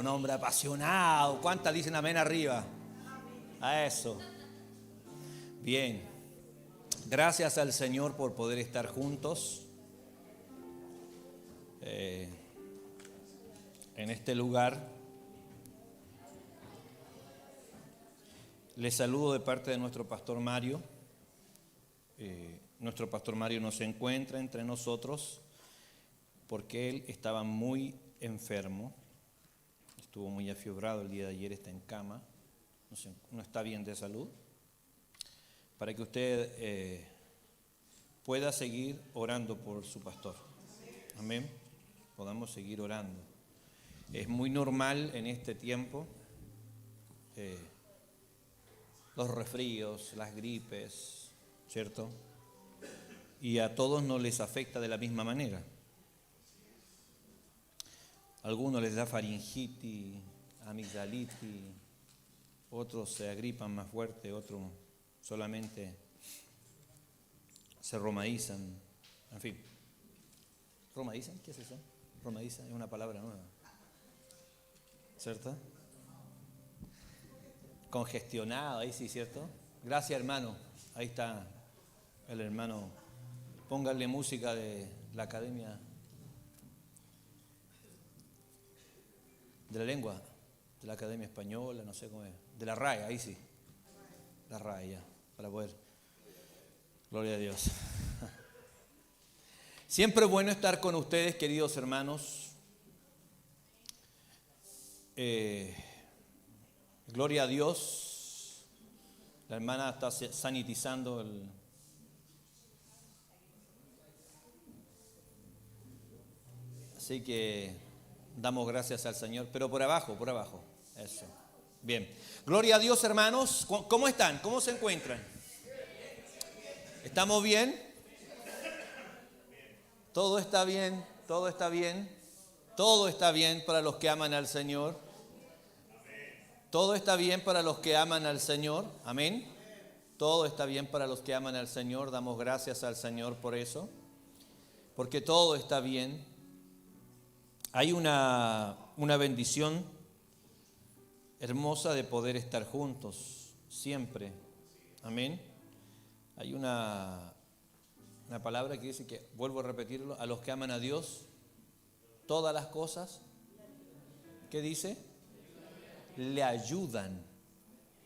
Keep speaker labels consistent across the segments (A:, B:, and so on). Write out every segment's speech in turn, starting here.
A: un hombre apasionado. ¿Cuántas dicen amén arriba? A eso. Bien. Gracias al Señor por poder estar juntos en este lugar. Les saludo de parte de nuestro pastor Mario. Nuestro pastor Mario no se encuentra entre nosotros porque él estaba muy enfermo. Estuvo muy afiebrado el día de ayer, está en cama. No está bien de salud. Para que usted pueda seguir orando por su pastor. Amén. Podamos seguir orando. Es muy normal en este tiempo los resfríos, las gripes, ¿cierto? Y a todos no les afecta de la misma manera. A algunos les da faringitis, amigdalitis, otros se agripan más fuerte, otros solamente se romadizan, en fin. ¿Romadizan? ¿Qué es eso? Romadizan es una palabra nueva, ¿cierto? Congestionado, ahí sí, ¿cierto? Gracias, hermano. Ahí está el hermano. Pónganle música de la Academia de la Lengua, de la Academia Española, no sé cómo es. De la RAE, ahí sí. La RAE ya, para poder. Gloria a Dios. Siempre es bueno estar con ustedes, queridos hermanos. Gloria a Dios. La hermana está sanitizando Así que damos gracias al Señor, pero por abajo. Eso. Bien. Gloria a Dios, hermanos. ¿Cómo están? ¿Cómo se encuentran? ¿Estamos bien? Todo está bien, todo está bien. Todo está bien para los que aman al Señor. Todo está bien para los que aman al Señor. Amén. Todo está bien para los que aman al Señor. Damos gracias al Señor por eso. Porque todo está bien. Hay una bendición hermosa de poder estar juntos siempre. Amén. Hay una palabra que dice que, vuelvo a repetirlo, a los que aman a Dios, todas las cosas, ¿qué dice? Le ayudan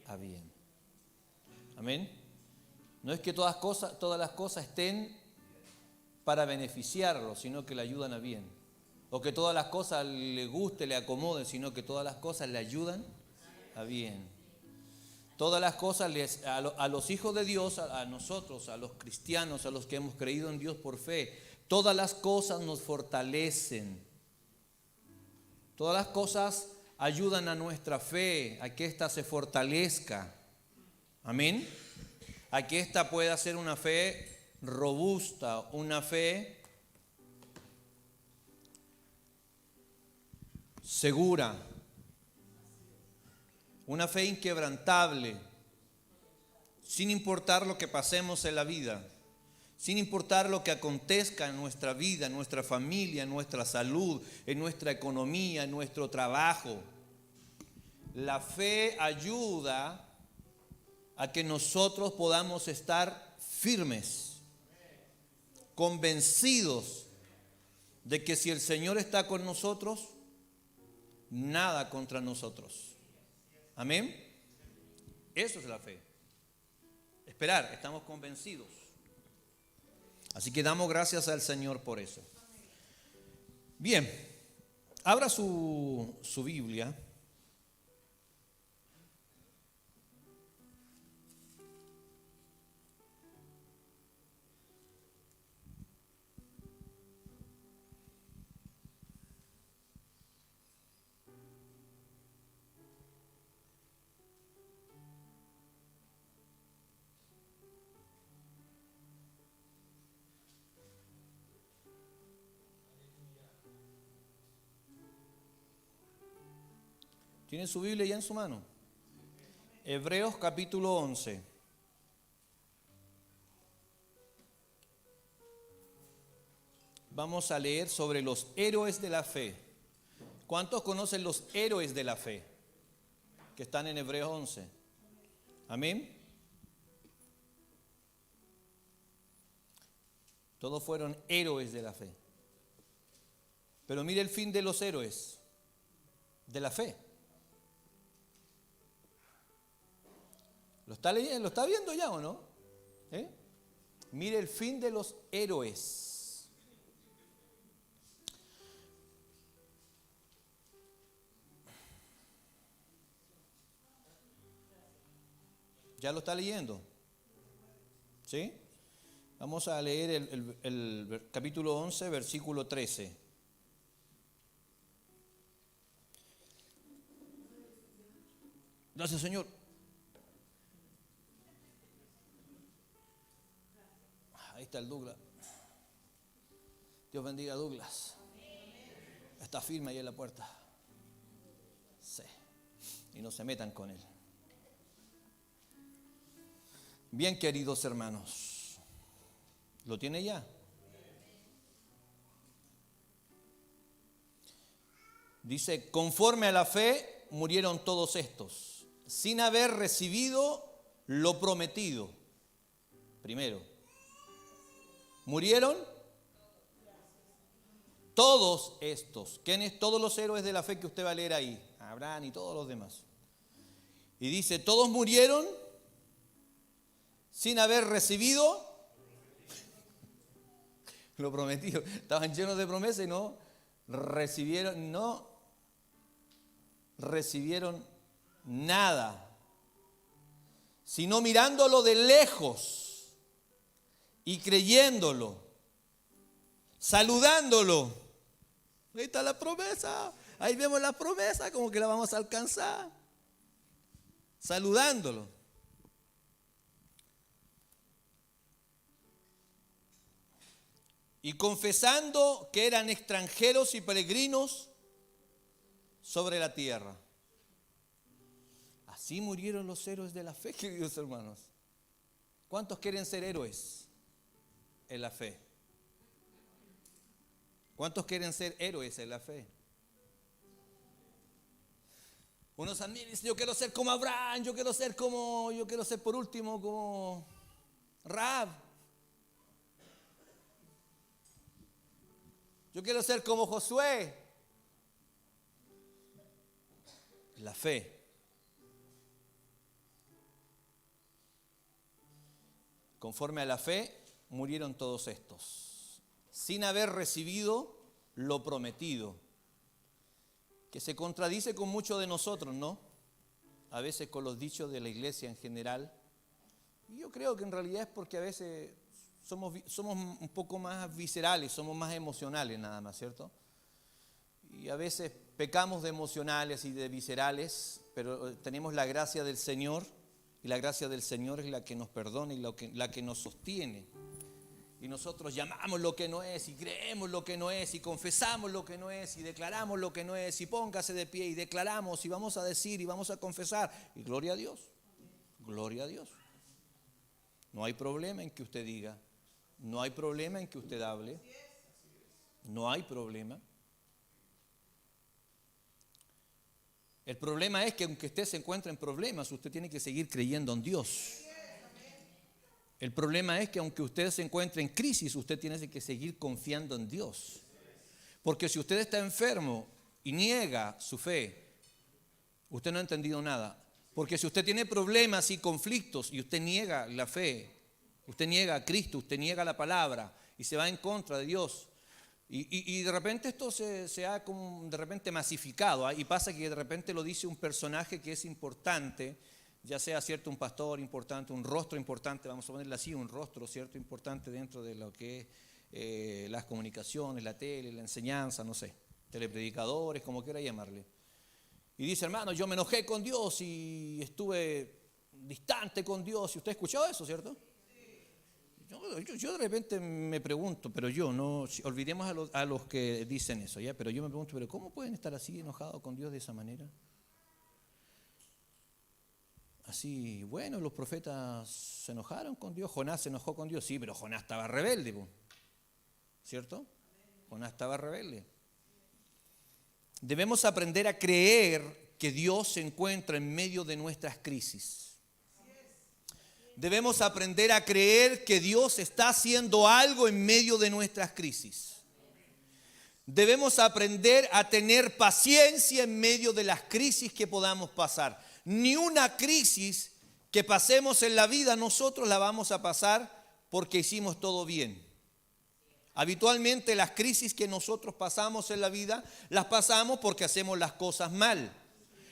A: a bien. Amén. No es que todas las cosas estén para beneficiarlo, sino que le ayudan a bien. O que todas las cosas le guste, le acomoden, sino que todas las cosas le ayudan a bien. Todas las cosas a los hijos de Dios, a nosotros, a los cristianos, a los que hemos creído en Dios por fe, todas las cosas nos fortalecen. Todas las cosas ayudan a nuestra fe, a que ésta se fortalezca. Amén. A que ésta pueda ser una fe robusta, una fe segura, una fe inquebrantable, sin importar lo que pasemos en la vida, sin importar lo que acontezca en nuestra vida, en nuestra familia, en nuestra salud, en nuestra economía, en nuestro trabajo. La fe ayuda a que nosotros podamos estar firmes, convencidos de que si el Señor está con nosotros, nada contra nosotros. Amén. Eso es la fe. Esperar, estamos convencidos. Así que damos gracias al Señor por eso. Bien, abra su Biblia. ¿Tiene su Biblia ya en su mano? Hebreos capítulo 11. Vamos a leer sobre los héroes de la fe. ¿Cuántos conocen los héroes de la fe? Que están en Hebreos 11. Amén. Todos fueron héroes de la fe. Pero mire el fin de los héroes de la fe. ¿Lo está leyendo? ¿Lo está viendo ya o no? Mire el fin de los héroes. ¿Ya lo está leyendo? ¿Sí? Vamos a leer el capítulo 11, versículo 13. Gracias, Señor. Ahí está el Douglas. Dios bendiga a Douglas. Está firme ahí en la puerta. Sí. Y no se metan con él. Bien, queridos hermanos. ¿Lo tiene ya? Dice, conforme a la fe murieron todos estos, sin haber recibido lo prometido. Primero, murieron todos estos. ¿Quiénes? Todos los héroes de la fe que usted va a leer ahí. Abraham y todos los demás. Y dice, todos murieron sin haber recibido lo prometido. Estaban llenos de promesas y no recibieron nada, sino mirándolo de lejos y creyéndolo, saludándolo. Ahí está la promesa, ahí vemos la promesa, como que la vamos a alcanzar, saludándolo. Y confesando que eran extranjeros y peregrinos sobre la tierra. Así murieron los héroes de la fe, queridos hermanos. ¿Cuántos quieren ser héroes en la fe? ¿Cuántos quieren ser héroes en la fe? Unos admiran y dicen, yo quiero ser como Abraham, yo quiero ser por último como Rahab. Yo quiero ser como Josué. La fe. Conforme a la fe, murieron todos estos, sin haber recibido lo prometido. Que se contradice con muchos de nosotros, ¿no? A veces con los dichos de la iglesia en general. Y yo creo que en realidad es porque a veces somos un poco más viscerales, somos más emocionales nada más, ¿cierto? Y a veces pecamos de emocionales y de viscerales, pero tenemos la gracia del Señor, y la gracia del Señor es la que nos perdona y la que nos sostiene. Y nosotros llamamos lo que no es, y creemos lo que no es, y confesamos lo que no es, y declaramos lo que no es, y póngase de pie, y declaramos, y vamos a decir, y vamos a confesar, y gloria a Dios, gloria a Dios. No hay problema en que usted diga, no hay problema en que usted hable, no hay problema. El problema es que aunque usted se encuentre en problemas, usted tiene que seguir creyendo en Dios. El problema es que aunque usted se encuentre en crisis, usted tiene que seguir confiando en Dios. Porque si usted está enfermo y niega su fe, usted no ha entendido nada. Porque si usted tiene problemas y conflictos y usted niega la fe, usted niega a Cristo, usted niega la palabra y se va en contra de Dios. Y de repente esto se ha como de repente masificado, y pasa que de repente lo dice un personaje que es importante, ya sea cierto un pastor importante, un rostro importante, vamos a ponerle así, un rostro cierto importante dentro de lo que es las comunicaciones, la tele, la enseñanza, no sé, telepredicadores, como quiera llamarle. Y dice, hermano, yo me enojé con Dios y estuve distante con Dios. ¿Y usted ha escuchado eso, cierto? Yo de repente me pregunto, pero yo no, olvidemos a los que dicen eso, ¿ya? Pero yo me pregunto, ¿pero cómo pueden estar así enojados con Dios de esa manera? Así, bueno, los profetas se enojaron con Dios, Jonás se enojó con Dios, sí, pero Jonás estaba rebelde, ¿cierto? Jonás estaba rebelde. Debemos aprender a creer que Dios se encuentra en medio de nuestras crisis. Debemos aprender a creer que Dios está haciendo algo en medio de nuestras crisis. Debemos aprender a tener paciencia en medio de las crisis que podamos pasar. Ni una crisis que pasemos en la vida nosotros la vamos a pasar porque hicimos todo bien. Habitualmente las crisis que nosotros pasamos en la vida las pasamos porque hacemos las cosas mal,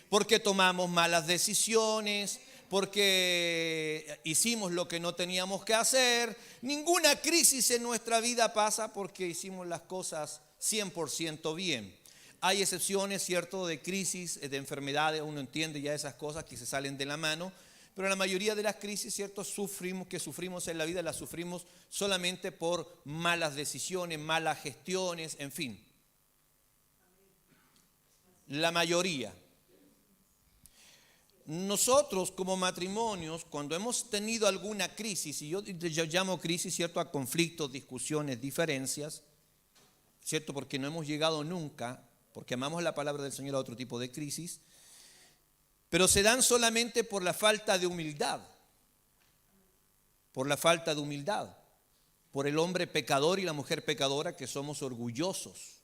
A: porque tomamos malas decisiones, porque hicimos lo que no teníamos que hacer. Ninguna crisis en nuestra vida pasa porque hicimos las cosas 100% bien. Hay excepciones, ¿cierto?, de crisis, de enfermedades, uno entiende ya esas cosas que se salen de la mano. Pero la mayoría de las crisis, ¿cierto?, que sufrimos en la vida, las sufrimos solamente por malas decisiones, malas gestiones, en fin. La mayoría. Nosotros como matrimonios, cuando hemos tenido alguna crisis, y yo llamo crisis, ¿cierto?, a conflictos, discusiones, diferencias, ¿cierto?, porque no hemos llegado nunca, porque amamos la palabra del Señor, a otro tipo de crisis, pero se dan solamente por la falta de humildad, por la falta de humildad, por el hombre pecador y la mujer pecadora que somos orgullosos,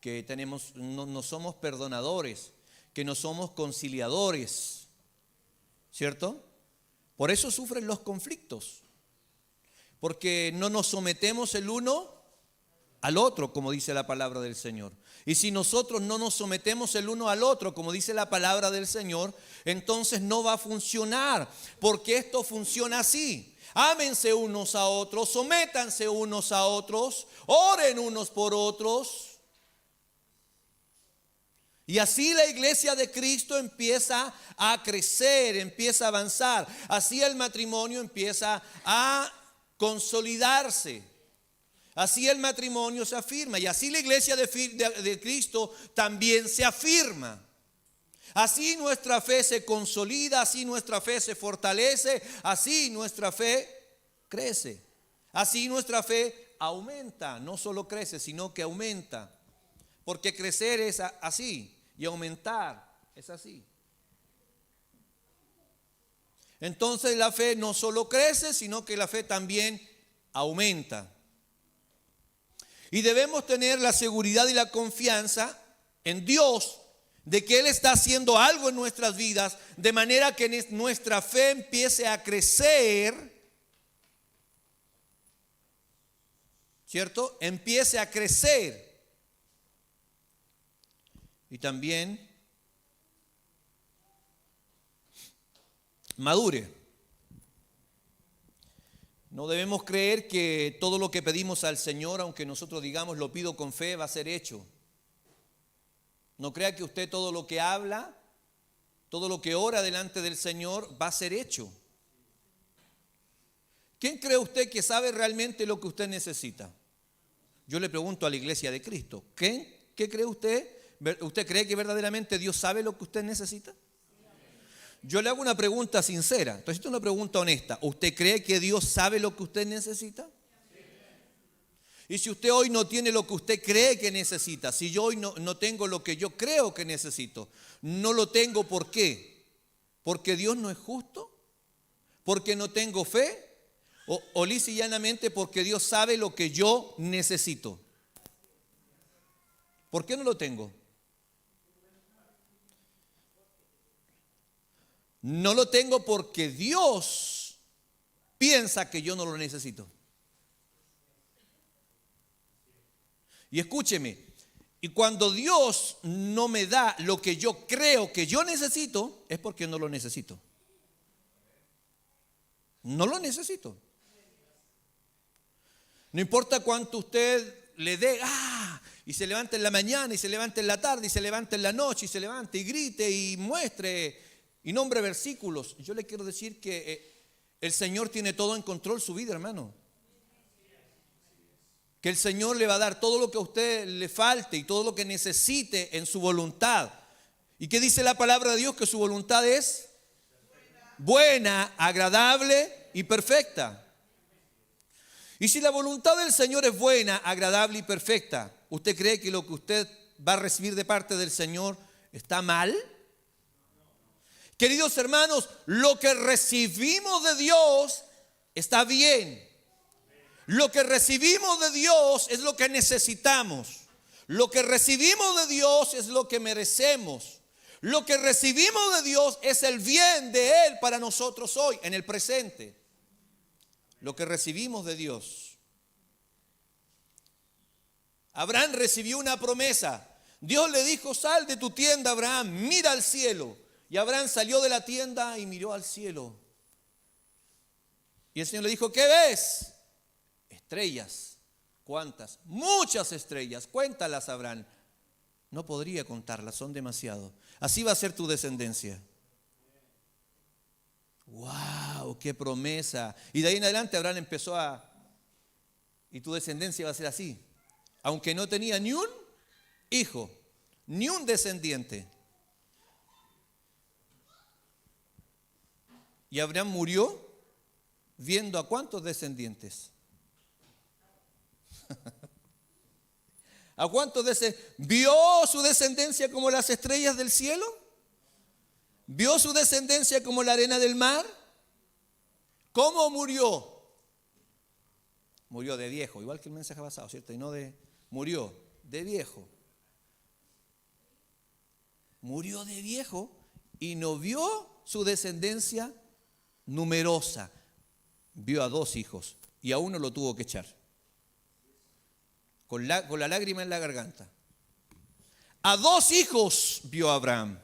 A: que no somos perdonadores, que no somos conciliadores, ¿cierto? Por eso sufren los conflictos, porque no nos sometemos el uno al otro, como dice la palabra del Señor. Y si nosotros no nos sometemos el uno al otro, como dice la palabra del Señor, entonces no va a funcionar, porque esto funciona así. Ámense unos a otros, sométanse unos a otros, oren unos por otros. Y así la iglesia de Cristo empieza a crecer, empieza a avanzar. Así el matrimonio empieza a consolidarse. Así el matrimonio se afirma y así la iglesia de Cristo también se afirma. Así nuestra fe se consolida, así nuestra fe se fortalece, así nuestra fe crece. Así nuestra fe aumenta, no solo crece, sino que aumenta. Porque crecer es así y aumentar es así. Entonces la fe no solo crece, sino que la fe también aumenta. Y debemos tener la seguridad y la confianza en Dios de que Él está haciendo algo en nuestras vidas, de manera que nuestra fe empiece a crecer, ¿cierto? Empiece a crecer. Y también madure. No debemos creer que todo lo que pedimos al Señor, aunque nosotros digamos lo pido con fe, va a ser hecho. No crea que usted todo lo que habla, todo lo que ora delante del Señor va a ser hecho. ¿Quién cree usted que sabe realmente lo que usted necesita? Yo le pregunto a la iglesia de Cristo, ¿qué cree usted? ¿Usted cree que verdaderamente Dios sabe lo que usted necesita? Yo le hago una pregunta sincera, entonces esta es una pregunta honesta. ¿Usted cree que Dios sabe lo que usted necesita? Y si usted hoy no tiene lo que usted cree que necesita, si yo hoy no tengo lo que yo creo que necesito, no lo tengo, ¿por qué? ¿Porque Dios no es justo? ¿Porque no tengo fe? ¿O lisa y llanamente porque Dios sabe lo que yo necesito? ¿Por qué no lo tengo? No lo tengo porque Dios piensa que yo no lo necesito. Y escúcheme, y cuando Dios no me da lo que yo creo que yo necesito, es porque no lo necesito. No lo necesito. No importa cuánto usted le dé, y se levante en la mañana, y se levante en la tarde, y se levante en la noche, y se levante y grite y muestre y nombre versículos. Yo le quiero decir que el Señor tiene todo en control su vida, hermano. Que el Señor le va a dar todo lo que a usted le falte y todo lo que necesite en su voluntad. ¿Y qué dice la palabra de Dios? Que su voluntad es buena, agradable y perfecta. Y si la voluntad del Señor es buena, agradable y perfecta, ¿usted cree que lo que usted va a recibir de parte del Señor está mal. Queridos hermanos, lo que recibimos de Dios está bien. Lo que recibimos de Dios es lo que necesitamos. Lo que recibimos de Dios es lo que merecemos. Lo que recibimos de Dios es el bien de Él para nosotros hoy, en el presente. Lo que recibimos de Dios. Abraham recibió una promesa. Dios le dijo: sal de tu tienda, Abraham, mira al cielo. Y Abraham salió de la tienda y miró al cielo. Y el Señor le dijo: ¿qué ves? Estrellas. ¿Cuántas? Muchas estrellas. Cuéntalas, Abraham. No podría contarlas, son demasiado. Así va a ser tu descendencia. ¡Wow! ¡Qué promesa! Y de ahí en adelante Abraham empezó y tu descendencia va a ser así. Aunque no tenía ni un hijo, ni un descendiente. Y Abraham murió viendo a cuántos descendientes. ¿A cuántos descendientes? ¿Vio su descendencia como las estrellas del cielo? ¿Vio su descendencia como la arena del mar? ¿Cómo murió? Murió de viejo, igual que el mensaje pasado, ¿cierto? Y no murió de viejo. Murió de viejo y no vio su descendencia numerosa. Vio a 2 hijos y a uno lo tuvo que echar. Con la lágrima en la garganta. A 2 hijos vio Abraham.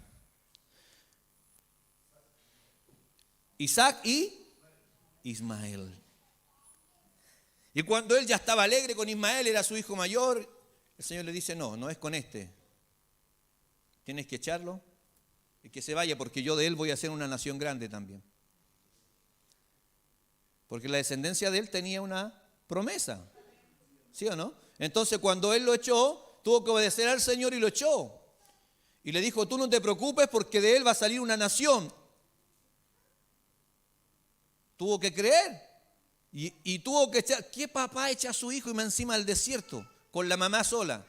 A: Isaac y Ismael. Y cuando él ya estaba alegre con Ismael, era su hijo mayor, el Señor le dice: no es con este. Tienes que echarlo y que se vaya, porque yo de él voy a hacer una nación grande también. Porque la descendencia de él tenía una promesa. ¿Sí o no? Entonces cuando él lo echó, tuvo que obedecer al Señor y lo echó. Y le dijo: tú no te preocupes porque de él va a salir una nación. Tuvo que creer. Y tuvo que echar. ¿Qué papá echa a su hijo y más encima al desierto? Con la mamá sola.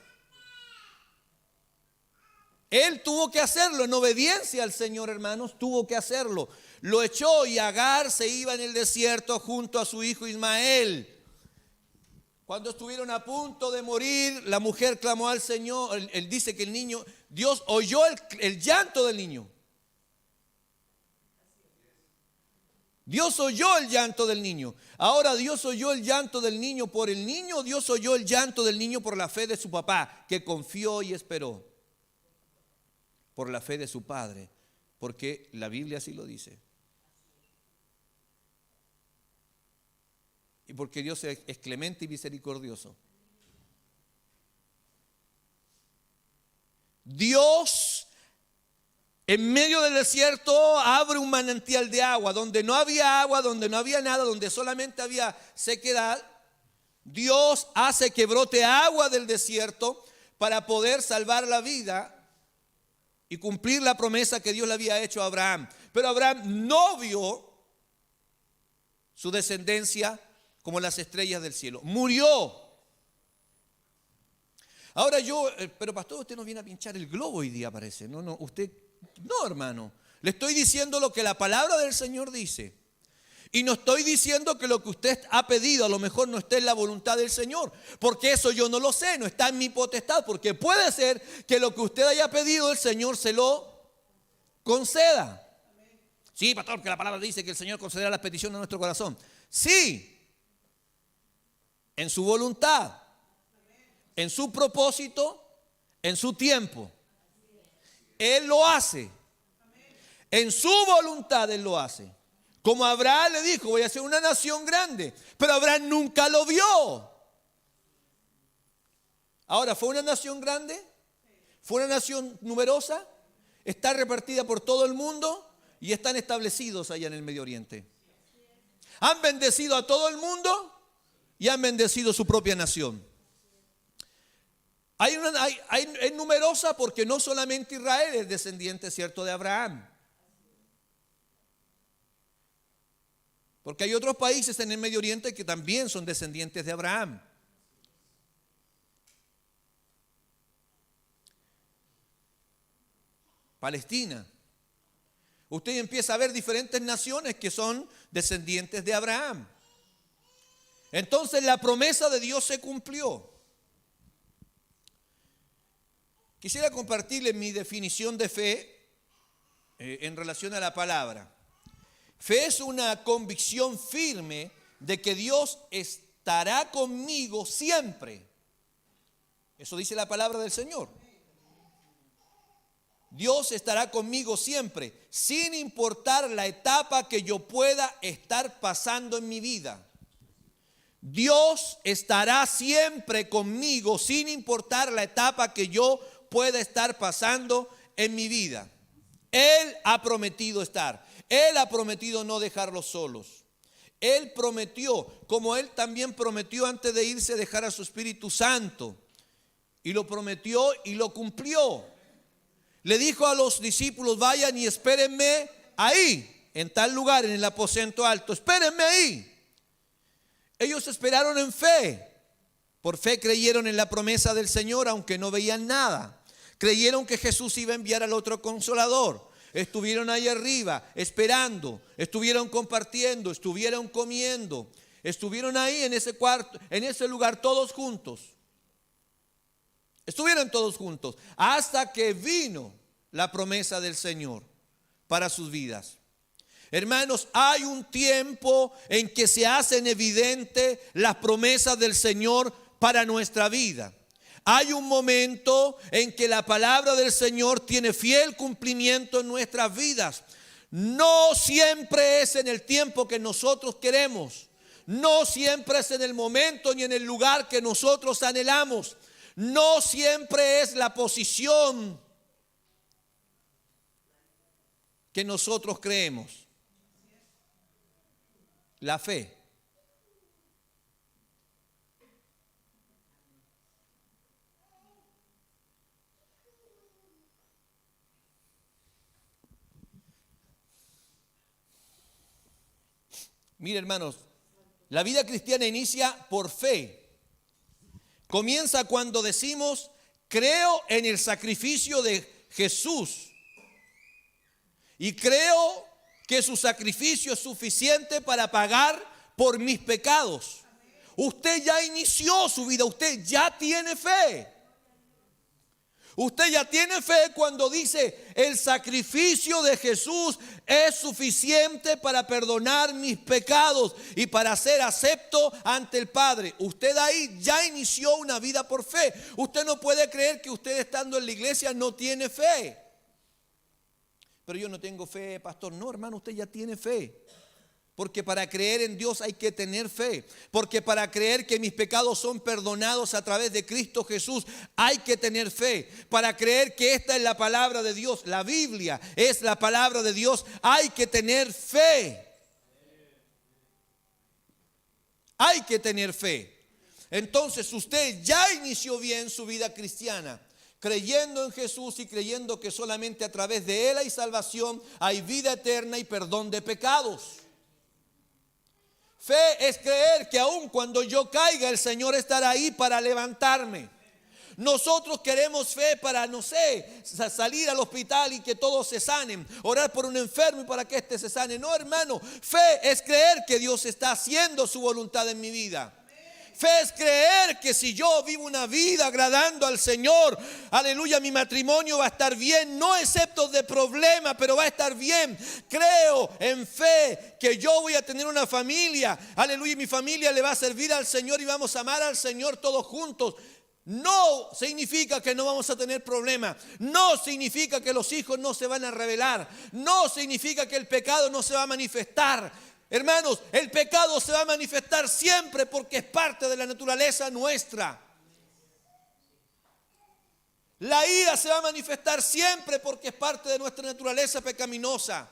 A: Él tuvo que hacerlo en obediencia al Señor, hermanos. Tuvo que hacerlo. Lo echó y Agar se iba en el desierto junto a su hijo Ismael. Cuando estuvieron a punto de morir, la mujer clamó al Señor. Él dice que el niño, Dios oyó el llanto del niño. Dios oyó el llanto del niño. Ahora Dios oyó el llanto del niño por el niño. Dios oyó el llanto del niño por la fe de su papá, que confió y esperó. Por la fe de su padre, porque la Biblia así lo dice. Y porque Dios es clemente y misericordioso. Dios, en medio del desierto, abre un manantial de agua, donde no había agua, donde no había nada, donde solamente había sequedad. Dios hace que brote agua del desierto para poder salvar la vida y cumplir la promesa que Dios le había hecho a Abraham. Pero Abraham no vio su descendencia como las estrellas del cielo. Murió. Ahora pero pastor, usted nos viene a pinchar el globo hoy día, parece. No, usted, no, hermano. Le estoy diciendo lo que la palabra del Señor dice. Y no estoy diciendo que lo que usted ha pedido a lo mejor no esté en la voluntad del Señor, porque eso yo no lo sé, no está en mi potestad, porque puede ser que lo que usted haya pedido el Señor se lo conceda. Sí, pastor, porque la palabra dice que el Señor concederá las peticiones de nuestro corazón. Sí, en su voluntad, en su propósito, en su tiempo. Él lo hace. En su voluntad Él lo hace. Como Abraham le dijo: voy a ser una nación grande. Pero Abraham nunca lo vio. Ahora, ¿fue una nación grande? ¿Fue una nación numerosa? Está repartida por todo el mundo y están establecidos allá en el Medio Oriente. Han bendecido a todo el mundo y han bendecido su propia nación. Es numerosa porque no solamente Israel es descendiente, cierto, de Abraham. Porque hay otros países en el Medio Oriente que también son descendientes de Abraham. Palestina. Usted empieza a ver diferentes naciones que son descendientes de Abraham. Entonces la promesa de Dios se cumplió. Quisiera compartirles mi definición de fe en relación a la palabra. Fe es una convicción firme de que Dios estará conmigo siempre. Eso dice la palabra del Señor. Dios estará conmigo siempre, sin importar la etapa que yo pueda estar pasando en mi vida. Dios estará siempre conmigo, sin importar la etapa que yo pueda estar pasando en mi vida. Él ha prometido estar. Él ha prometido no dejarlos solos. Él prometió, como Él también prometió antes de irse, dejar a su Espíritu Santo. Y lo prometió y lo cumplió. Le dijo a los discípulos: vayan y espérenme ahí, en tal lugar, en el aposento alto. Espérenme ahí. Ellos esperaron en fe. Por fe creyeron en la promesa del Señor, aunque no veían nada. Creyeron que Jesús iba a enviar al otro Consolador. Estuvieron ahí arriba esperando, estuvieron compartiendo, estuvieron comiendo, estuvieron ahí en ese cuarto, en ese lugar todos juntos. Estuvieron todos juntos hasta que vino la promesa del Señor para sus vidas. Hermanos, hay un tiempo en que se hacen evidentes las promesas del Señor para nuestra vida. Hay un momento en que la palabra del Señor tiene fiel cumplimiento en nuestras vidas. No siempre es en el tiempo que nosotros queremos. No siempre es en el momento ni en el lugar que nosotros anhelamos. No siempre es la posición que nosotros creemos. La fe. Mire, hermanos, la vida cristiana inicia por fe. Comienza cuando decimos: creo en el sacrificio de Jesús y creo que su sacrificio es suficiente para pagar por mis pecados. Usted ya inició su vida, usted ya tiene fe. Usted ya tiene fe cuando dice: el sacrificio de Jesús es suficiente para perdonar mis pecados y para ser acepto ante el Padre. Usted ahí ya inició una vida por fe. Usted no puede creer que usted, estando en la iglesia, no tiene fe. Pero yo no tengo fe, pastor. No, hermano, usted ya tiene fe. Porque para creer en Dios hay que tener fe. Porque para creer que mis pecados son perdonados a través de Cristo Jesús hay que tener fe. Para creer que esta es la palabra de Dios, la Biblia es la palabra de Dios, hay que tener fe. Hay que tener fe. Entonces usted ya inició bien su vida cristiana, creyendo en Jesús y creyendo que solamente a través de Él hay salvación, hay vida eterna y perdón de pecados. Fe es creer que aun cuando yo caiga, el Señor estará ahí para levantarme. Nosotros queremos fe para, no sé, salir al hospital y que todos se sanen, orar por un enfermo y para que éste se sane. No, hermano, fe es creer que Dios está haciendo su voluntad en mi vida. Fe es creer que si yo vivo una vida agradando al Señor, aleluya, mi matrimonio va a estar bien, no excepto de problemas, pero va a estar bien. Creo en fe que yo voy a tener una familia, aleluya, y mi familia le va a servir al Señor y vamos a amar al Señor todos juntos. No significa que no vamos a tener problemas. No significa que los hijos no se van a rebelar. No significa que el pecado no se va a manifestar. Hermanos, el pecado se va a manifestar siempre porque es parte de la naturaleza nuestra. La ira se va a manifestar siempre porque es parte de nuestra naturaleza pecaminosa.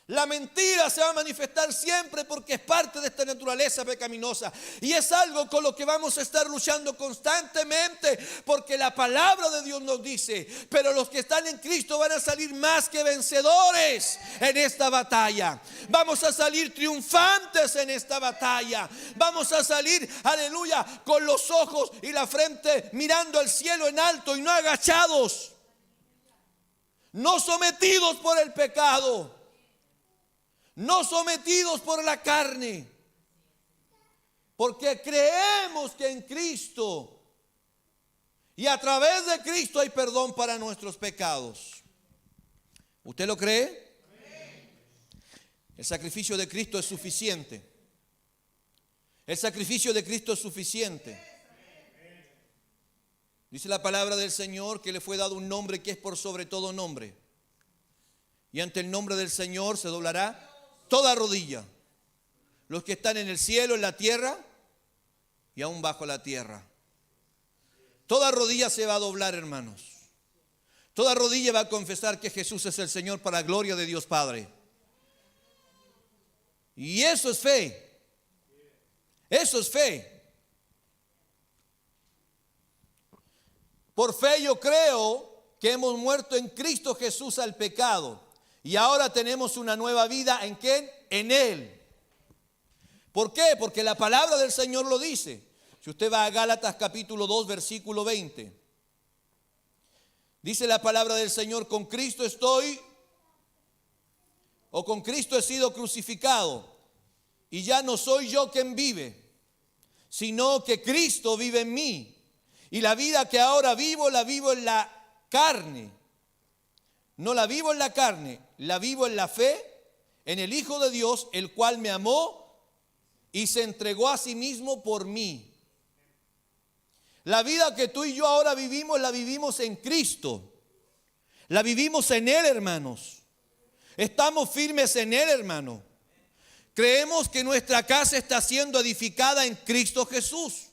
A: La mentira se va a manifestar siempre porque es parte de esta naturaleza pecaminosa. Y es algo con lo que vamos a estar luchando constantemente, porque la palabra de Dios nos dice: pero los que están en Cristo van a salir más que vencedores en esta batalla. Vamos a salir triunfantes en esta batalla. Vamos a salir, aleluya, con los ojos y la frente mirando al cielo en alto y no agachados. no sometidos por el pecado, no sometidos por la carne, porque creemos que en Cristo y a través de Cristo hay perdón para nuestros pecados. ¿Usted lo cree? El sacrificio de Cristo es suficiente. El sacrificio de Cristo es suficiente. Dice la palabra del Señor que le fue dado un nombre que es por sobre todo nombre. Y ante el nombre del Señor se doblará toda rodilla. Los que están en el cielo, en la tierra y aún bajo la tierra. Toda rodilla se va a doblar, hermanos. Toda rodilla va a confesar que Jesús es el Señor para la gloria de Dios Padre. Y eso es fe. Eso es fe. Por fe yo creo que hemos muerto en Cristo Jesús al pecado. Y ahora tenemos una nueva vida. ¿En quién? En Él. ¿Por qué? Porque la palabra del Señor lo dice. Si usted va a Gálatas capítulo 2 versículo 20. Dice la palabra del Señor: con Cristo estoy, o con Cristo he sido crucificado, y ya no soy yo quien vive, sino que Cristo vive en mí. Y la vida que ahora vivo, la vivo en la carne. No la vivo en la carne, la vivo en la fe, en el Hijo de Dios, el cual me amó y se entregó a sí mismo por mí. La vida que tú y yo ahora vivimos, la vivimos en Cristo. La vivimos en Él, hermanos. Estamos firmes en Él, hermano. Creemos que nuestra casa está siendo edificada en Cristo Jesús.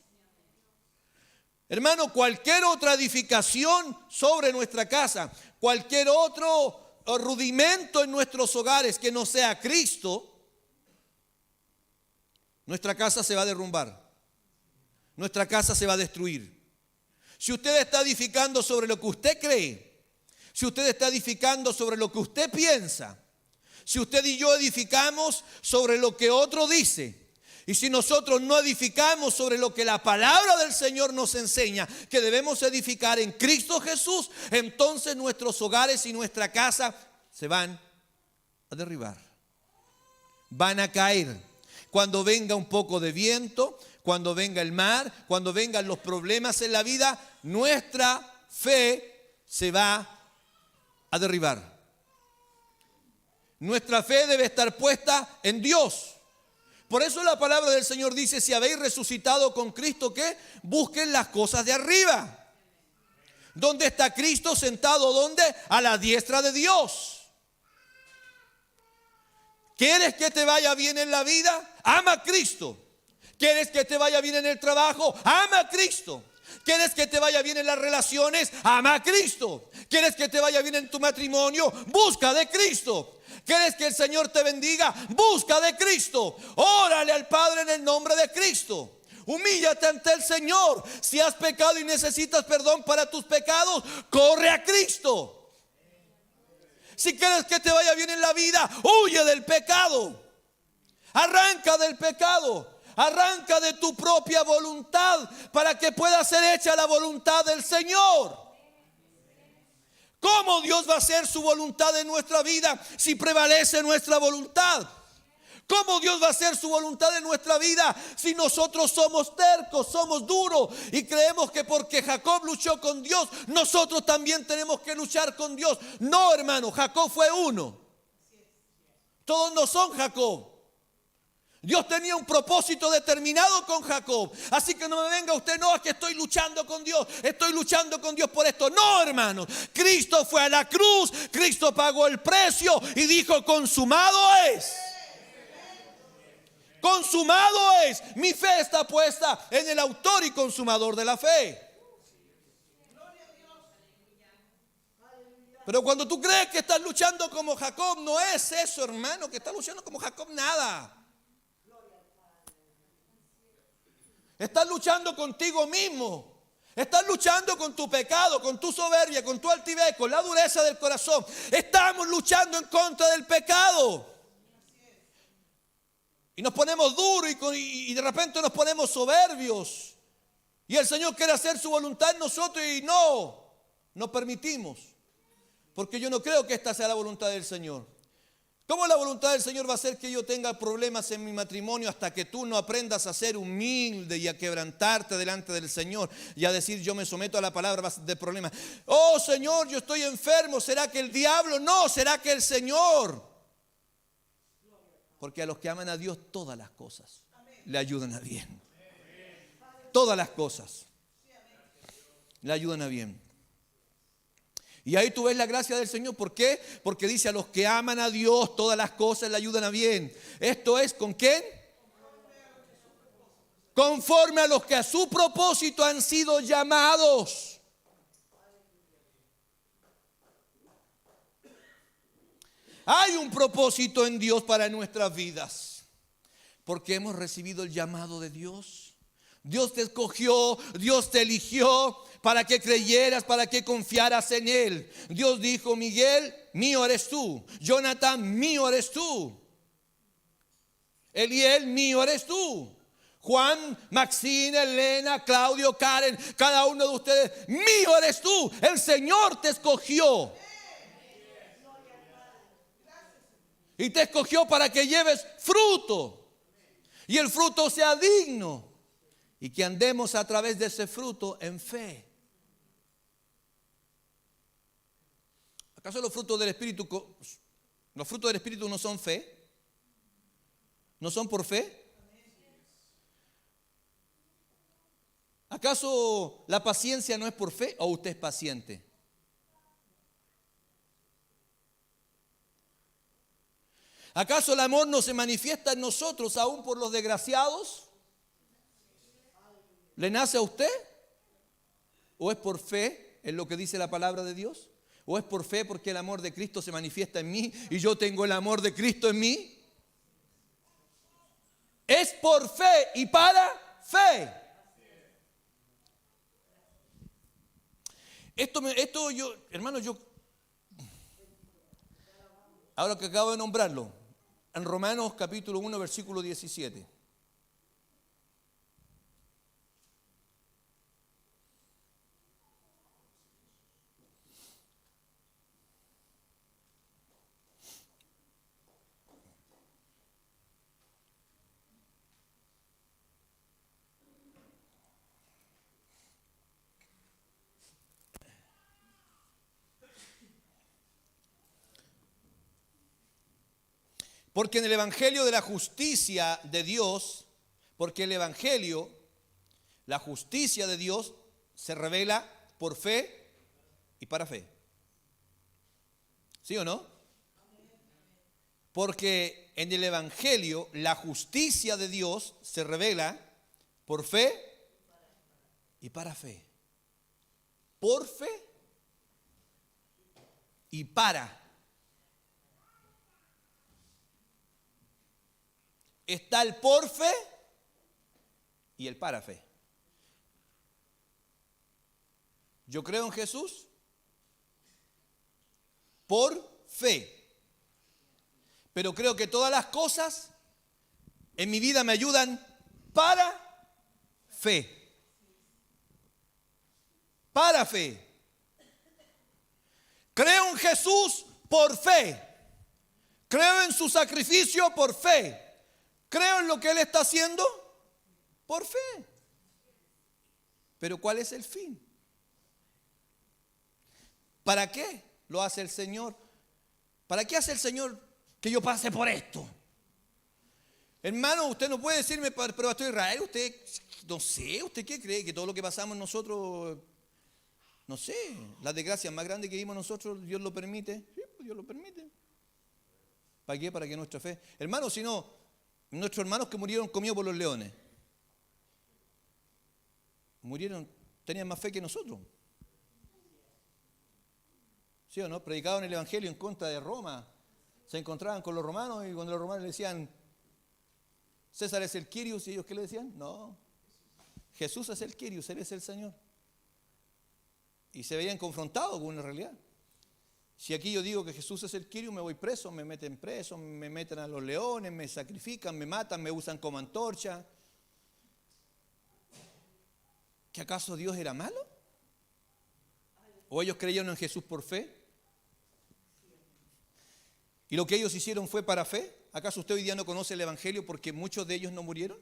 A: Hermano, cualquier otra edificación sobre nuestra casa, cualquier otro rudimento en nuestros hogares que no sea Cristo, nuestra casa se va a derrumbar. Nuestra casa se va a destruir. Si usted está edificando sobre lo que usted cree, si usted está edificando sobre lo que usted piensa, si usted y yo edificamos sobre lo que otro dice, y si nosotros no edificamos sobre lo que la palabra del Señor nos enseña, que debemos edificar en Cristo Jesús, entonces nuestros hogares y nuestra casa se van a derribar. Van a caer. Cuando venga un poco de viento, cuando venga el mar, cuando vengan los problemas en la vida, nuestra fe se va a derribar. Nuestra fe debe estar puesta en Dios. Por eso la palabra del Señor dice: si habéis resucitado con Cristo, ¿qué? Busquen las cosas de arriba. ¿Dónde está Cristo sentado? ¿Dónde? A la diestra de Dios. ¿Quieres que te vaya bien en la vida? Ama a Cristo. ¿Quieres que te vaya bien en el trabajo? Ama a Cristo. ¿Quieres que te vaya bien en las relaciones? Ama a Cristo. ¿Quieres que te vaya bien en tu matrimonio? Busca de Cristo. ¿Quieres que el Señor te bendiga? Busca de Cristo. Órale al Padre en el nombre de Cristo. Humíllate ante el Señor. Si has pecado y necesitas perdón para tus pecados, corre a Cristo. Si quieres que te vaya bien en la vida, huye del pecado. Arranca del pecado. Arranca de tu propia voluntad para que pueda ser hecha la voluntad del Señor. ¿Cómo Dios va a hacer su voluntad en nuestra vida si prevalece nuestra voluntad? ¿Cómo Dios va a hacer su voluntad en nuestra vida si nosotros somos tercos, somos duros y creemos que porque Jacob luchó con Dios, nosotros también tenemos que luchar con Dios? No, hermano, Jacob fue uno. Todos no son Jacob. Dios tenía un propósito determinado con Jacob. Así que no me venga usted: no, es que estoy luchando con Dios, estoy luchando con Dios por esto. No, hermano, Cristo fue a la cruz, Cristo pagó el precio y dijo: consumado es. Consumado es. Mi fe está puesta en el autor y consumador de la fe. Pero cuando tú crees que estás luchando como Jacob, no es eso, hermano, que estás luchando como Jacob, nada. Estás luchando contigo mismo. Estás luchando con tu pecado, con tu soberbia, con tu altivez, con la dureza del corazón. Estamos luchando en contra del pecado. Y nos ponemos duros y de repente nos ponemos soberbios. Y el Señor quiere hacer su voluntad en nosotros y no permitimos. porque yo no creo que esta sea la voluntad del Señor. ¿Cómo la voluntad del Señor va a ser que yo tenga problemas en mi matrimonio hasta que tú no aprendas a ser humilde y a quebrantarte delante del Señor y a decir yo me someto a la palabra de problemas? Oh Señor, yo estoy enfermo. ¿Será que el diablo? No, será que el Señor. Porque a los que aman a Dios todas las cosas le ayudan a bien. Todas las cosas le ayudan a bien. Y ahí tú ves la gracia del Señor. ¿Por qué? Porque dice a los que aman a Dios todas las cosas le ayudan a bien. Esto es, ¿con quién? Conforme a los que a su propósito han sido llamados. Hay un propósito en Dios para nuestras vidas. Porque hemos recibido el llamado de Dios. Dios te escogió, Dios te eligió para que creyeras, para que confiaras en Él. Dios dijo, Miguel, mío eres tú. Jonathan, mío eres tú. Eliel, mío eres tú. Juan, Maxine, Elena, Claudio, Karen, cada uno de ustedes, mío eres tú. El Señor te escogió. Y te escogió para que lleves fruto. Y el fruto sea digno. Y que andemos a través de ese fruto en fe. ¿Acaso los frutos del Espíritu no son fe? ¿No son por fe? ¿Acaso la paciencia no es por fe o usted es paciente? ¿Acaso el amor no se manifiesta en nosotros aún por los desgraciados? ¿Le nace a usted? ¿O es por fe en lo que dice la palabra de Dios? ¿O es por fe porque el amor de Cristo se manifiesta en mí y yo tengo el amor de Cristo en mí? Es por fe y para fe. Esto yo, hermano, ahora que acabo de nombrarlo, en Romanos capítulo 1, versículo 17. Porque en el Evangelio de la justicia de Dios, porque el Evangelio, la justicia de Dios, se revela por fe y para fe. ¿Sí o no? Porque en el Evangelio, la justicia de Dios se revela por fe y para fe. Por fe y para. Está el por fe y el para fe. Yo creo en Jesús por fe. Pero creo que todas las cosas en mi vida me ayudan para fe. Para fe. Creo en Jesús por fe. Creo en su sacrificio por fe. Creo en lo que Él está haciendo por fe. Pero ¿cuál es el fin? ¿Para qué lo hace el Señor? ¿Para qué hace el Señor que yo pase por esto? Hermano, usted no puede decirme, pero Pastor Israel, usted, no sé, ¿usted qué cree? Que todo lo que pasamos nosotros, no sé, las desgracias más grandes que vimos nosotros, Dios lo permite. Sí, pues Dios lo permite. ¿Para qué? Para que nuestra fe. Hermano, si no, nuestros hermanos que murieron comidos por los leones, murieron, tenían más fe que nosotros. ¿Sí o no? Predicaban el Evangelio en contra de Roma. Se encontraban con los romanos y cuando los romanos le decían, César es el Kyrios, ¿y ellos qué le decían? No, Jesús es el Kyrios, Él es el Señor. Y se veían confrontados con una realidad. Si aquí yo digo que Jesús es el Kyrios, me voy preso, me meten preso, me meten a los leones, me sacrifican, me matan, me usan como antorcha. ¿Que acaso Dios era malo? ¿O ellos creyeron en Jesús por fe? ¿Y lo que ellos hicieron fue para fe? ¿Acaso usted hoy día no conoce el Evangelio porque muchos de ellos no murieron?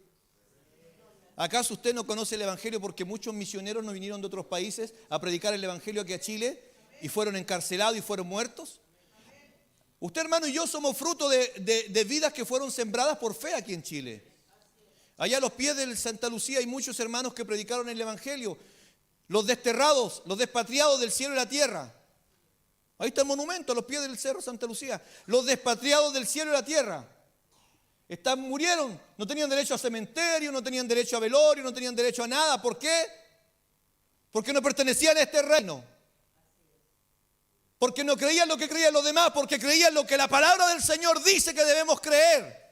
A: ¿Acaso usted no conoce el Evangelio porque muchos misioneros no vinieron de otros países a predicar el Evangelio aquí a Chile y fueron encarcelados y fueron muertos? Usted, hermano, y yo somos fruto de vidas que fueron sembradas por fe aquí en Chile. Allá a los pies del Santa Lucía hay muchos hermanos que predicaron el Evangelio. Los desterrados, los despatriados del cielo y la tierra. Ahí está el monumento a los pies del cerro Santa Lucía. Los despatriados del cielo y la tierra. Murieron, no tenían derecho a cementerio, no tenían derecho a velorio, no tenían derecho a nada. ¿Por qué? Porque no pertenecían a este reino. Porque no creían lo que creían los demás, porque creían lo que la palabra del Señor dice que debemos creer.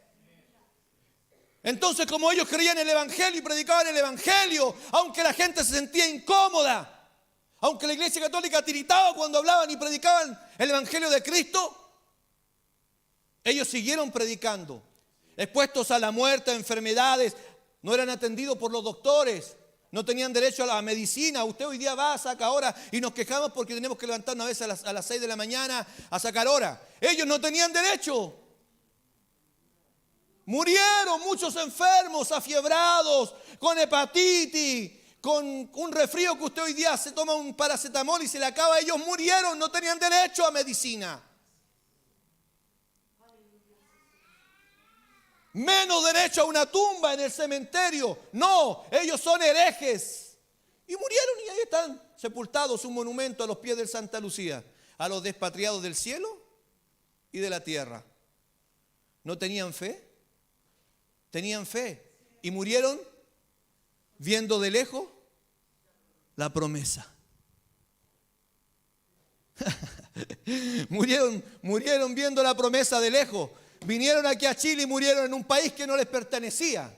A: Entonces, como ellos creían el Evangelio y predicaban el Evangelio, aunque la gente se sentía incómoda, aunque la Iglesia Católica tiritaba cuando hablaban y predicaban el Evangelio de Cristo, ellos siguieron predicando, expuestos a la muerte, a enfermedades, no eran atendidos por los doctores. No tenían derecho a la medicina. Usted hoy día va, saca hora y nos quejamos porque tenemos que levantarnos a veces a las 6 de la mañana a sacar hora. Ellos no tenían derecho. Murieron muchos enfermos, afiebrados, con hepatitis, con un resfrío que usted hoy día se toma un paracetamol y se le acaba. Ellos murieron, no tenían derecho a medicina. Menos derecho a una tumba en el cementerio. No, ellos son herejes. Y murieron y ahí están sepultados, un monumento a los pies del Santa Lucía. A los despatriados del cielo y de la tierra. ¿No tenían fe? Tenían fe. Y murieron viendo de lejos la promesa. Murieron viendo la promesa de lejos. Vinieron aquí a Chile y murieron en un país que no les pertenecía.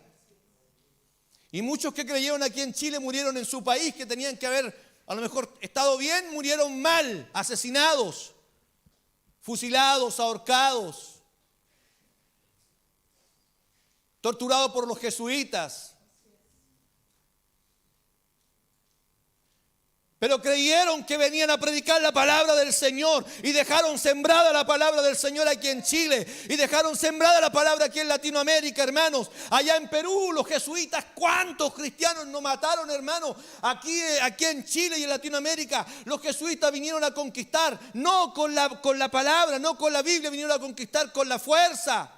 A: Y muchos que creyeron aquí en Chile murieron en su país, que tenían que haber a lo mejor estado bien, murieron mal, asesinados, fusilados, ahorcados, torturados por los jesuitas. Pero creyeron que venían a predicar la palabra del Señor y dejaron sembrada la palabra del Señor aquí en Chile y dejaron sembrada la palabra aquí en Latinoamérica, hermanos. Allá en Perú, los jesuitas, ¿cuántos cristianos nos mataron, hermanos? Aquí en Chile y en Latinoamérica, los jesuitas vinieron a conquistar, no con la palabra, no con la Biblia, vinieron a conquistar con la fuerza,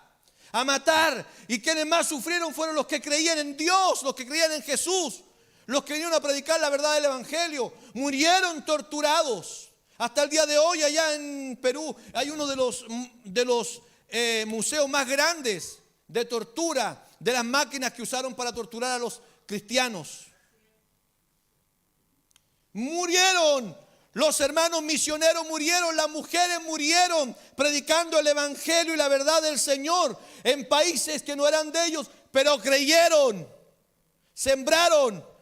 A: a matar. Y quienes más sufrieron fueron los que creían en Dios, los que creían en Jesús. Los que vinieron a predicar la verdad del Evangelio murieron torturados. Hasta el día de hoy allá en Perú hay uno de los museos más grandes de tortura, de las máquinas que usaron para torturar a los cristianos. Murieron, los hermanos misioneros murieron, las mujeres murieron predicando el Evangelio y la verdad del Señor en países que no eran de ellos, pero creyeron, sembraron.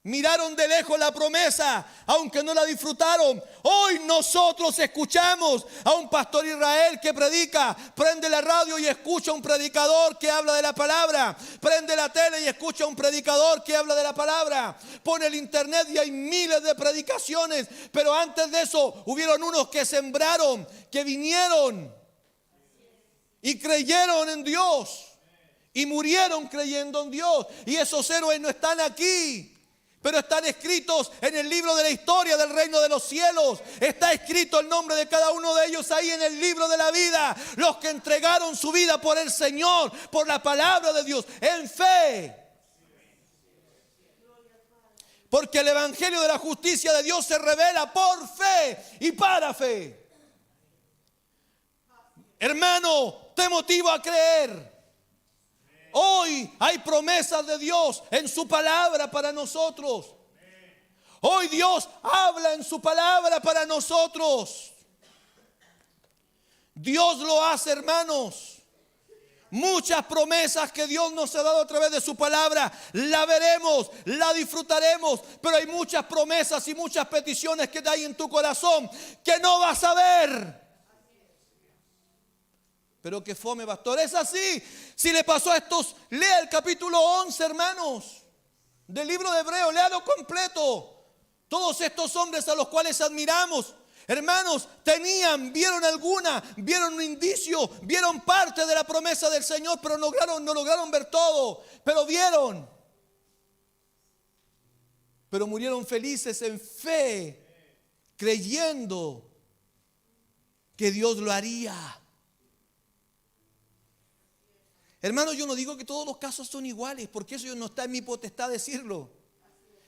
A: Miraron de lejos la promesa, aunque no la disfrutaron. Hoy nosotros escuchamos a un pastor Israel que predica. Prende la radio y escucha a un predicador que habla de la palabra. Prende la tele y escucha a un predicador que habla de la palabra. Pone el internet y hay miles de predicaciones. Pero antes de eso hubieron unos que sembraron, que vinieron y creyeron en Dios. Y murieron creyendo en Dios. Y esos héroes no están aquí, pero están escritos en el libro de la historia del reino de los cielos. Está escrito el nombre de cada uno de ellos ahí en el libro de la vida. Los que entregaron su vida por el Señor, por la palabra de Dios, en fe. Porque el evangelio de la justicia de Dios se revela por fe y para fe. Hermano, te motivo a creer. Hoy hay promesas de Dios en su palabra para nosotros. Hoy Dios habla en su palabra para nosotros. Dios lo hace, hermanos. Muchas promesas que Dios nos ha dado a través de su palabra, la veremos, la disfrutaremos. Pero hay muchas promesas y muchas peticiones que hay en tu corazón que no vas a ver. Pero que fome, pastor. Es así. Si le pasó a estos, lea el capítulo 11, hermanos, del libro de Hebreos. Léalo completo. Todos estos hombres a los cuales admiramos, Hermanos, vieron alguna, vieron un indicio, vieron parte de la promesa del Señor, pero no lograron ver todo, pero vieron. Pero murieron felices en fe, creyendo que Dios lo haría. Hermanos, yo no digo que todos los casos son iguales, porque eso no está en mi potestad decirlo.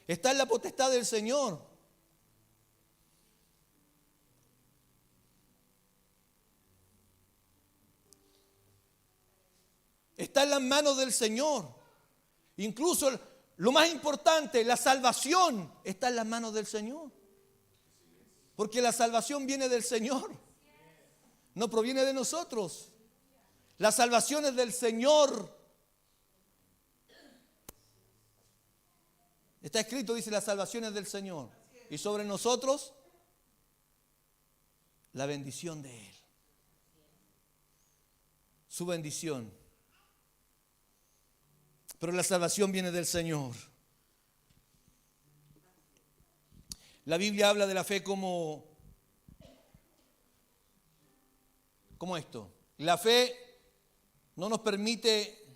A: Está en la potestad del Señor. Está en las manos del Señor. Incluso lo más importante, la salvación está en las manos del Señor. Porque la salvación viene del Señor. No proviene de nosotros. La salvación es del Señor. Está escrito, dice, la salvación es del Señor. Y sobre nosotros, la bendición de Él. Su bendición. Pero la salvación viene del Señor. La Biblia habla de la fe como esto. La fe no nos permite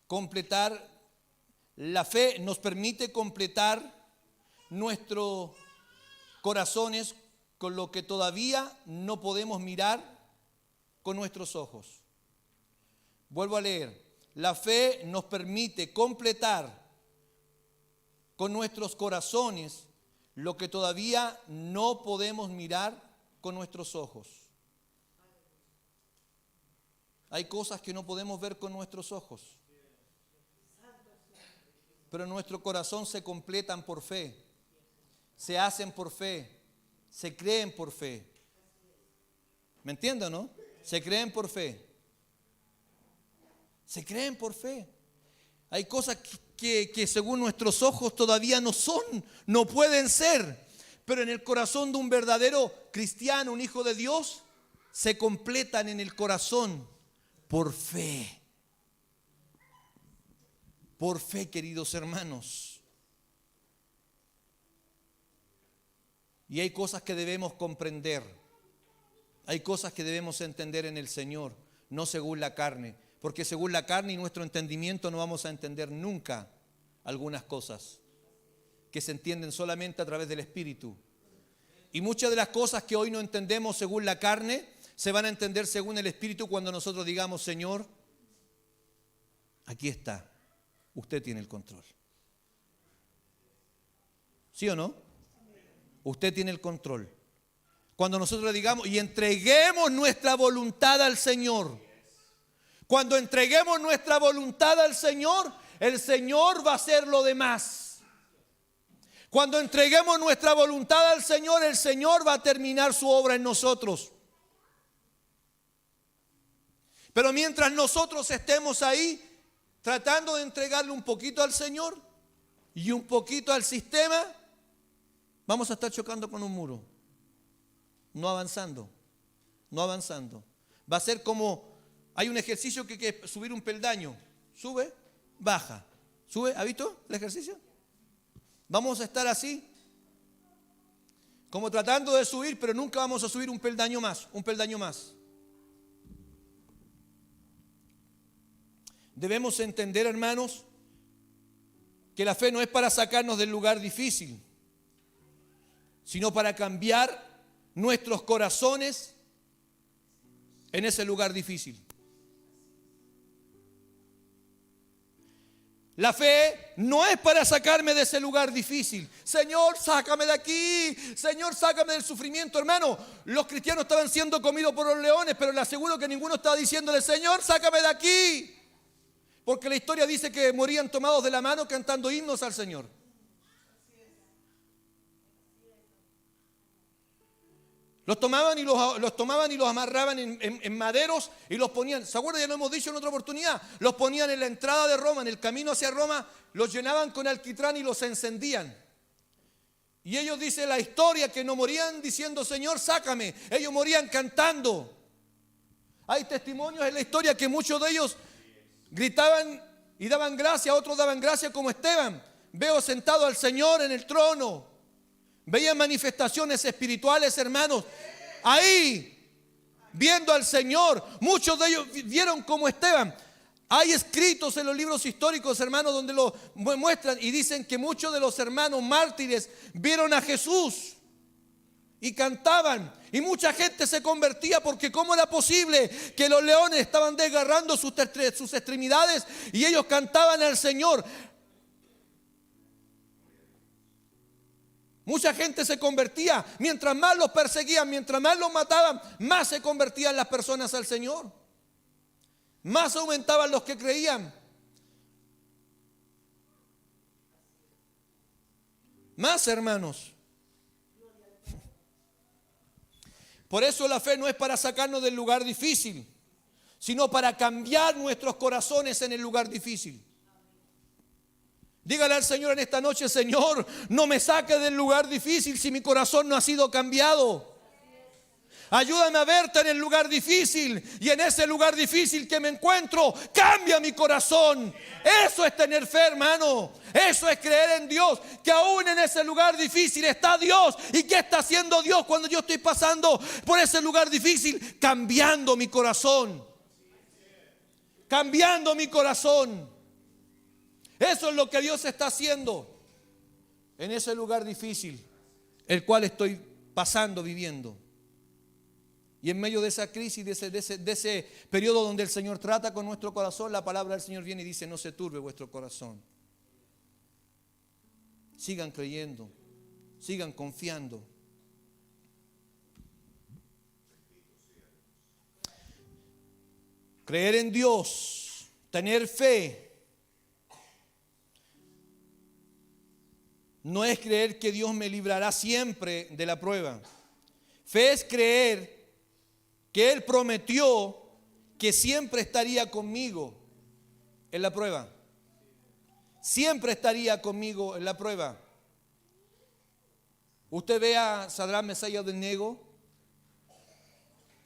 A: completar, la fe nos permite completar nuestros corazones con lo que todavía no podemos mirar con nuestros ojos. Vuelvo a leer. La fe nos permite completar con nuestros corazones lo que todavía no podemos mirar con nuestros ojos. Hay cosas que no podemos ver con nuestros ojos, pero en nuestro corazón se completan por fe, se hacen por fe, se creen por fe. ¿Me entienden, no? Se creen por fe. Se creen por fe. Hay cosas que según nuestros ojos todavía no son, no pueden ser, pero en el corazón de un verdadero cristiano, un hijo de Dios, se completan en el corazón por fe. Por fe, queridos hermanos. Y hay cosas que debemos comprender. Hay cosas que debemos entender en el Señor, no según la carne. Porque según la carne y nuestro entendimiento no vamos a entender nunca algunas cosas que se entienden solamente a través del Espíritu. Y muchas de las cosas que hoy no entendemos según la carne se van a entender según el Espíritu cuando nosotros digamos: Señor, aquí está, usted tiene el control. ¿Sí o no? Usted tiene el control. Cuando nosotros digamos y entreguemos nuestra voluntad al Señor. Cuando entreguemos nuestra voluntad al Señor, el Señor va a hacer lo demás. Cuando entreguemos nuestra voluntad al Señor, el Señor va a terminar su obra en nosotros. Pero mientras nosotros estemos ahí, tratando de entregarle un poquito al Señor y un poquito al sistema, vamos a estar chocando con un muro. No avanzando, no avanzando. Va a ser como... Hay un ejercicio que es subir un peldaño. Sube, baja. Sube, ¿ha visto el ejercicio? Vamos a estar así, como tratando de subir, pero nunca vamos a subir un peldaño más, un peldaño más. Debemos entender, hermanos, que la fe no es para sacarnos del lugar difícil, sino para cambiar nuestros corazones en ese lugar difícil. La fe no es para sacarme de ese lugar difícil. Señor, sácame de aquí. Señor, sácame del sufrimiento. Hermano, los cristianos estaban siendo comidos por los leones, pero le aseguro que ninguno estaba diciéndole: Señor, sácame de aquí. Porque la historia dice que morían tomados de la mano cantando himnos al Señor. Los tomaban y los amarraban en maderos y los ponían. ¿Se acuerdan? Ya lo hemos dicho en otra oportunidad. Los ponían en la entrada de Roma, en el camino hacia Roma, los llenaban con alquitrán y los encendían. Y ellos, dice la historia, que no morían diciendo: Señor, sácame. Ellos morían cantando. Hay testimonios en la historia que muchos de ellos gritaban y daban gracia, otros daban gracia como Esteban. Veo sentado al Señor en el trono. Veían manifestaciones espirituales, hermanos, ahí, viendo al Señor. Muchos de ellos vieron como Esteban. Hay escritos en los libros históricos, hermanos, donde lo muestran y dicen que muchos de los hermanos mártires vieron a Jesús y cantaban. Y mucha gente se convertía, porque ¿cómo era posible que los leones estaban desgarrando sus extremidades y ellos cantaban al Señor? Mucha gente se convertía. Mientras más los perseguían, mientras más los mataban, más se convertían las personas al Señor. Más aumentaban los que creían. Más, hermanos. Por eso la fe no es para sacarnos del lugar difícil, sino para cambiar nuestros corazones en el lugar difícil. Dígale al Señor en esta noche: Señor, no me saque del lugar difícil si mi corazón no ha sido cambiado. Ayúdame a verte en el lugar difícil, y en ese lugar difícil que me encuentro, cambia mi corazón. Eso es tener fe, hermano. Eso es creer en Dios, que aún en ese lugar difícil está Dios. ¿Y qué está haciendo Dios cuando yo estoy pasando por ese lugar difícil? Cambiando mi corazón. Cambiando mi corazón. Eso es lo que Dios está haciendo en ese lugar difícil, el cual estoy pasando, viviendo. Y en medio de esa crisis, de ese periodo donde el Señor trata con nuestro corazón, la palabra del Señor viene y dice: no se turbe vuestro corazón. Sigan creyendo, sigan confiando. Creer en Dios, tener fe, no es creer que Dios me librará siempre de la prueba. Fe es creer que Él prometió que siempre estaría conmigo en la prueba. Siempre estaría conmigo en la prueba. Usted ve a Sadrach, Mesach y Abednego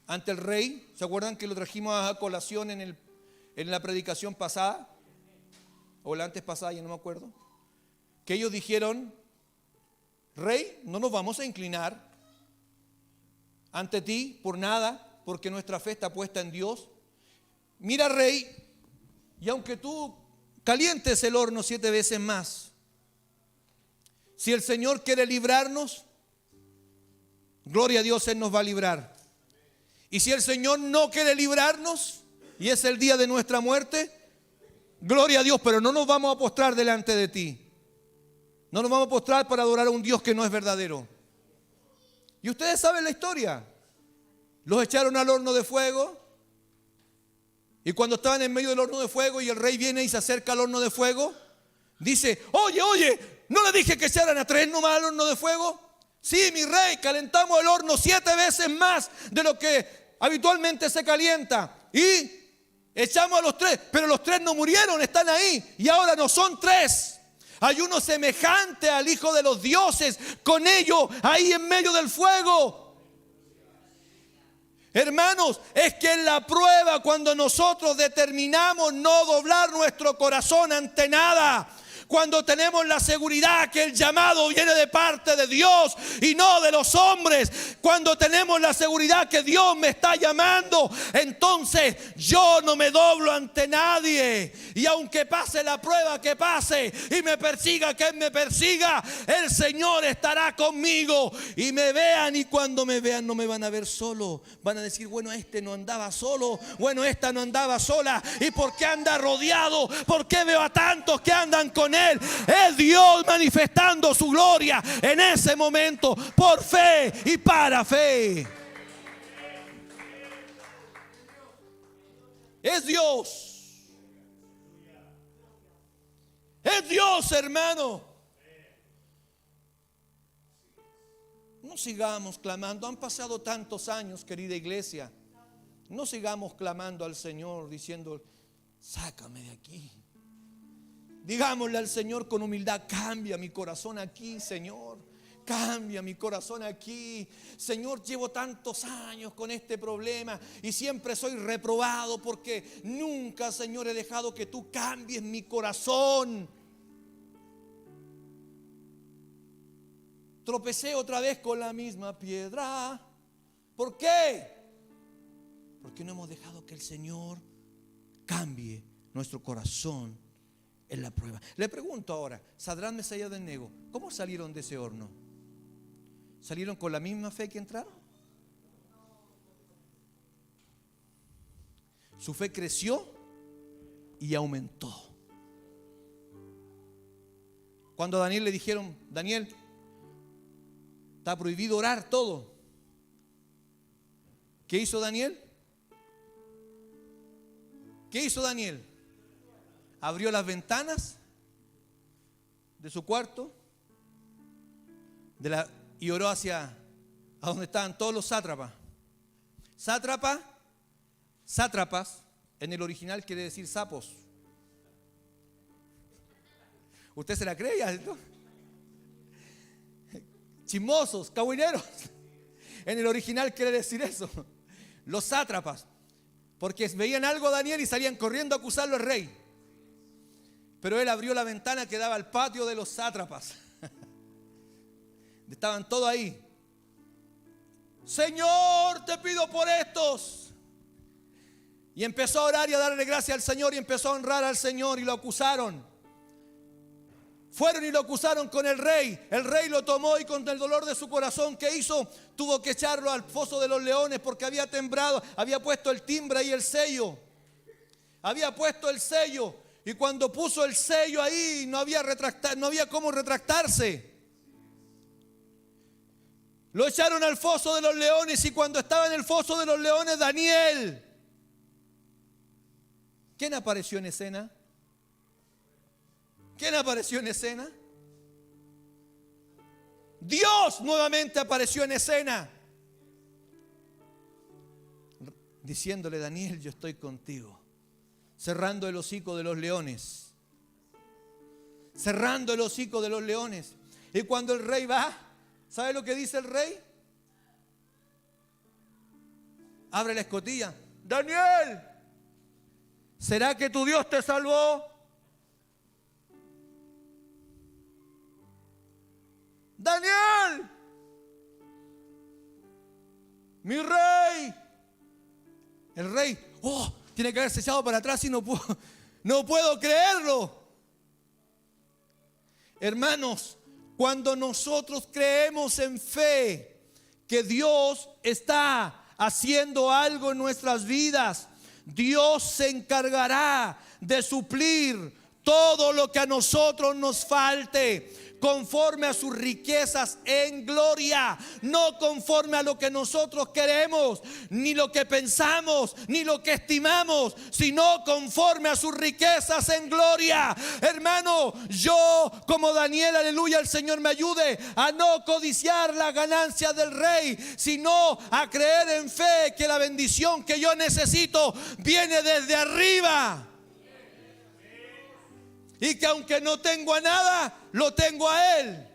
A: ante el rey. ¿Se acuerdan que lo trajimos a colación en la predicación pasada? O la antes pasada, ya no me acuerdo. Que ellos dijeron: Rey, no nos vamos a inclinar ante ti por nada, porque nuestra fe está puesta en Dios. Mira, Rey, y aunque tú calientes el horno 7 veces más, si el Señor quiere librarnos, gloria a Dios, Él nos va a librar. Y si el Señor no quiere librarnos y es el día de nuestra muerte, gloria a Dios, pero no nos vamos a postrar delante de ti. No nos vamos a postrar para adorar a un Dios que no es verdadero. Y ustedes saben la historia. Los echaron al horno de fuego. Y cuando estaban en medio del horno de fuego y el rey viene y se acerca al horno de fuego, dice: oye, ¿no le dije que echaran a 3 nomás al horno de fuego? Sí, mi rey, calentamos el horno 7 veces más de lo que habitualmente se calienta. Y echamos a los 3, pero los 3 no murieron, están ahí. Y ahora no son 3. Hay uno semejante al Hijo de los dioses con ellos ahí en medio del fuego. Hermanos, es que en la prueba, cuando nosotros determinamos no doblar nuestro corazón ante nada, cuando tenemos la seguridad que el llamado viene de parte de Dios y no de los hombres, cuando tenemos la seguridad que Dios me está llamando, entonces yo no me doblo ante nadie. Y aunque pase la prueba que pase y me persiga quien me persiga, el Señor estará conmigo. Y me vean, y cuando me vean no me van a ver solo, van a decir: bueno, este no andaba solo, bueno, esta no andaba sola. ¿Y por qué anda rodeado? ¿Por qué veo a tantos que andan con Él? Es Dios manifestando su gloria en ese momento, por fe y para fe. Es Dios. Es Dios, hermano. No sigamos clamando. Han pasado tantos años, querida iglesia. No sigamos clamando al Señor diciendo: sácame de aquí. Digámosle al Señor con humildad: cambia mi corazón aquí, Señor. Cambia mi corazón aquí. Señor, llevo tantos años con este problema y siempre soy reprobado porque nunca, Señor, he dejado que tú cambies mi corazón. tropecé otra vez con la misma piedra. ¿Por qué? Porque no hemos dejado que el Señor cambie nuestro corazón en la prueba. Le pregunto ahora, Sadrán, Mesías y Abednego, ¿cómo salieron de ese horno? ¿Salieron con la misma fe que entraron? Su fe creció y aumentó. Cuando a Daniel le dijeron, Daniel, está prohibido orar todo. ¿Qué hizo Daniel? ¿Qué hizo Daniel? Abrió las ventanas de su cuarto y oró hacia a donde estaban todos los sátrapas. Sátrapas en el original quiere decir sapos. ¿Usted se la cree ya? Chismosos, cagüineros. En el original quiere decir eso. Los sátrapas. Porque veían algo a Daniel y salían corriendo a acusarlo al rey. Pero él abrió la ventana que daba al patio de los sátrapas. Estaban todos ahí. Señor, te pido por estos. Y empezó a orar y a darle gracias al Señor y empezó a honrar al Señor y lo acusaron. Fueron y lo acusaron con el rey. El rey lo tomó y con el dolor de su corazón, ¿qué hizo? Tuvo que echarlo al foso de los leones porque había temblado, había puesto el timbre y el sello. Había puesto el sello. Y cuando puso el sello ahí no había cómo retractarse. Lo echaron al foso de los leones y cuando estaba en el foso de los leones, Daniel. ¿Quién apareció en escena? ¿Quién apareció en escena? Dios nuevamente apareció en escena. Diciéndole, Daniel, yo estoy contigo. Cerrando el hocico de los leones. Cerrando el hocico de los leones. Y cuando el rey va, ¿sabe lo que dice el rey? Abre la escotilla. Daniel, ¿será que tu Dios te salvó? Daniel, mi rey. El rey, tiene que haberse echado para atrás y no puedo creerlo. Hermanos, cuando nosotros creemos en fe que Dios está haciendo algo en nuestras vidas, Dios se encargará de suplir todo lo que a nosotros nos falte, conforme a sus riquezas en gloria, no conforme a lo que nosotros queremos, ni lo que pensamos, ni lo que estimamos, sino conforme a sus riquezas en gloria. Hermano, yo como Daniel, aleluya, el Señor me ayude a no codiciar la ganancia del rey, sino a creer en fe que la bendición que yo necesito viene desde arriba. Y que aunque no tengo a nada, lo tengo a Él.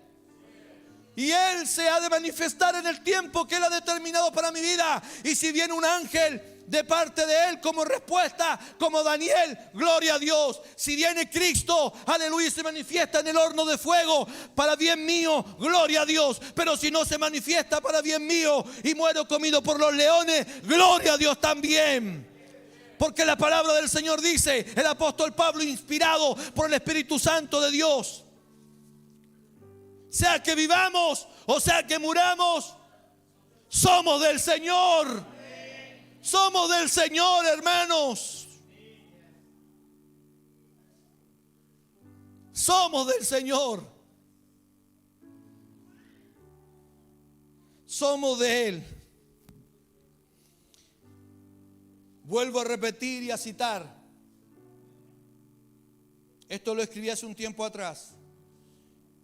A: Y Él se ha de manifestar en el tiempo que Él ha determinado para mi vida. Y si viene un ángel de parte de Él como respuesta, como Daniel, gloria a Dios. Si viene Cristo, aleluya, y se manifiesta en el horno de fuego para bien mío, gloria a Dios. Pero si no se manifiesta para bien mío y muero comido por los leones, gloria a Dios también. Porque la palabra del Señor dice, el apóstol Pablo, inspirado por el Espíritu Santo de Dios, sea que vivamos o sea que muramos, somos del Señor. Somos del Señor, hermanos. Somos del Señor. Somos de Él. Vuelvo a repetir y a citar. Esto lo escribí hace un tiempo atrás.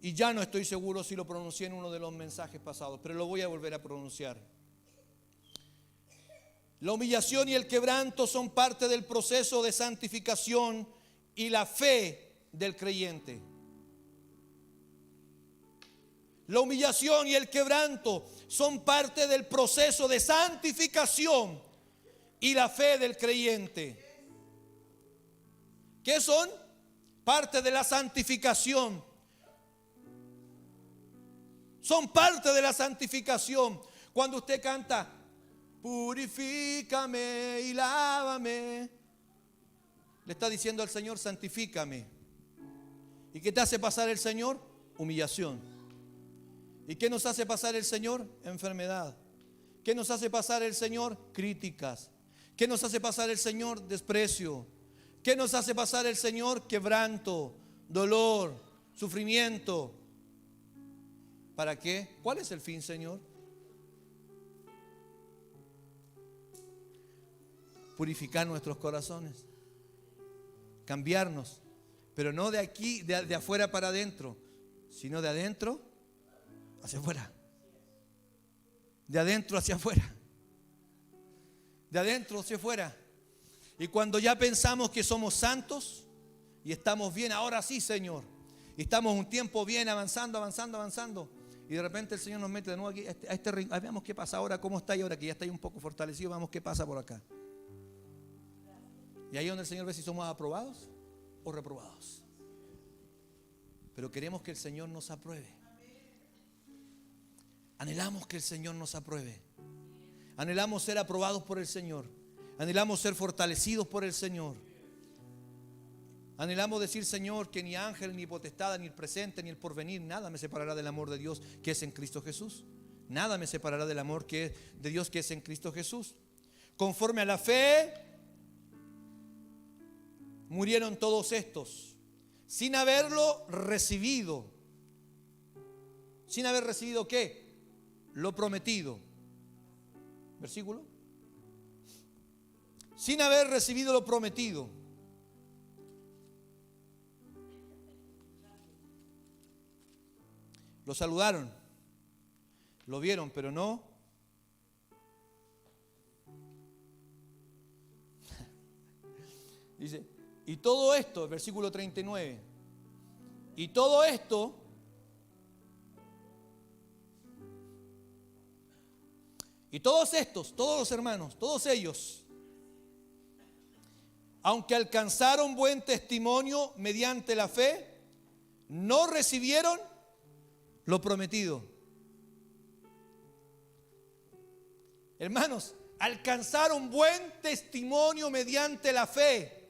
A: Y ya no estoy seguro si lo pronuncié en uno de los mensajes pasados, pero lo voy a volver a pronunciar. La humillación y el quebranto son parte del proceso de santificación y la fe del creyente. La humillación y el quebranto son parte del proceso de santificación y la fe del creyente. ¿Qué son? Parte de la santificación. Son parte de la santificación. Cuando usted canta, purifícame y lávame, le está diciendo al Señor, santifícame. ¿Y qué te hace pasar el Señor? Humillación. ¿Y qué nos hace pasar el Señor? Enfermedad. ¿Qué nos hace pasar el Señor? Críticas. ¿Qué nos hace pasar el Señor? Desprecio. ¿Qué nos hace pasar el Señor? Quebranto, dolor, sufrimiento. ¿Para qué? ¿Cuál es el fin, Señor? Purificar nuestros corazones, cambiarnos, pero no de aquí, de afuera para adentro, sino de adentro hacia afuera, de adentro hacia afuera, de adentro hacia afuera. Y cuando ya pensamos que somos santos y estamos bien, ahora sí, Señor, y estamos un tiempo bien, avanzando, y de repente el Señor nos mete de nuevo aquí a este ring. Veamos qué pasa ahora, cómo está, y ahora que ya está ahí un poco fortalecido, vamos qué pasa por acá. Y ahí es donde el Señor ve si somos aprobados o reprobados. Pero queremos que el Señor nos apruebe. Anhelamos que el Señor nos apruebe. Anhelamos ser aprobados por el Señor. Anhelamos ser fortalecidos por el Señor. Anhelamos decir, Señor, que ni ángel, ni potestad, ni el presente, ni el porvenir, nada me separará del amor de Dios que es en Cristo Jesús. Nada me separará del amor de Dios que es en Cristo Jesús. Conforme a la fe, murieron todos estos, sin haberlo recibido. ¿Sin haber recibido qué? Lo prometido. Versículo. Sin haber recibido lo prometido. Lo saludaron, lo vieron, pero no. Dice, y todo esto, versículo 39, y todo esto y todos estos, todos los hermanos, todos ellos, aunque alcanzaron buen testimonio mediante la fe, no recibieron lo prometido. Hermanos, alcanzaron buen testimonio mediante la fe.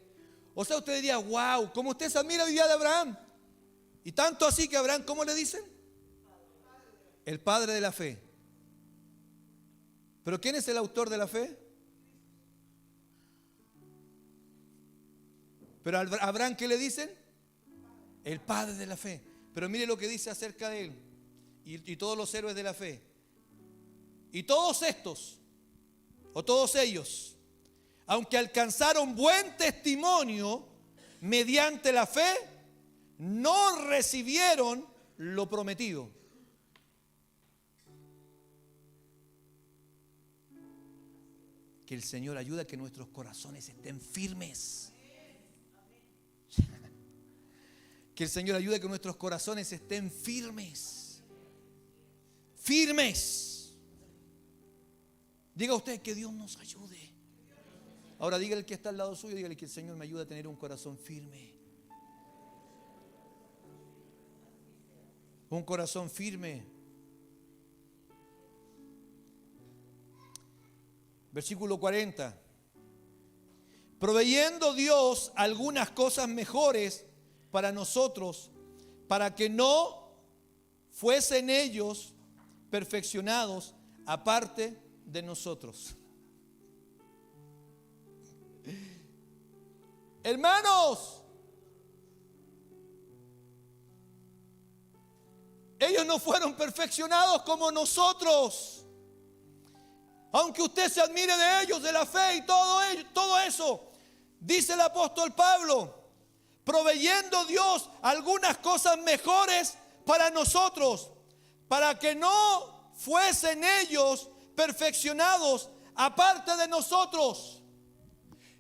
A: O sea, usted diría, wow, como usted se admira hoy día de Abraham. Y tanto así que Abraham, ¿cómo le dicen? El padre de la fe. ¿Pero quién es el autor de la fe? Pero a Abraham, ¿qué le dicen? El padre de la fe. Pero mire lo que dice acerca de él y todos los héroes de la fe. Y todos estos, o todos ellos, aunque alcanzaron buen testimonio mediante la fe, no recibieron lo prometido. Que el Señor ayude a que nuestros corazones estén firmes. Que el Señor ayude a que nuestros corazones estén firmes. Firmes. Diga usted que Dios nos ayude. Ahora dígale que está al lado suyo, dígale que el Señor me ayude a tener un corazón firme. Un corazón firme. Versículo 40. Proveyendo Dios algunas cosas mejores para nosotros, para que no fuesen ellos perfeccionados aparte de nosotros. Hermanos, ellos no fueron perfeccionados como nosotros. Aunque usted se admire de ellos, de la fe y todo eso, dice el apóstol Pablo, proveyendo Dios algunas cosas mejores para nosotros, para que no fuesen ellos perfeccionados aparte de nosotros.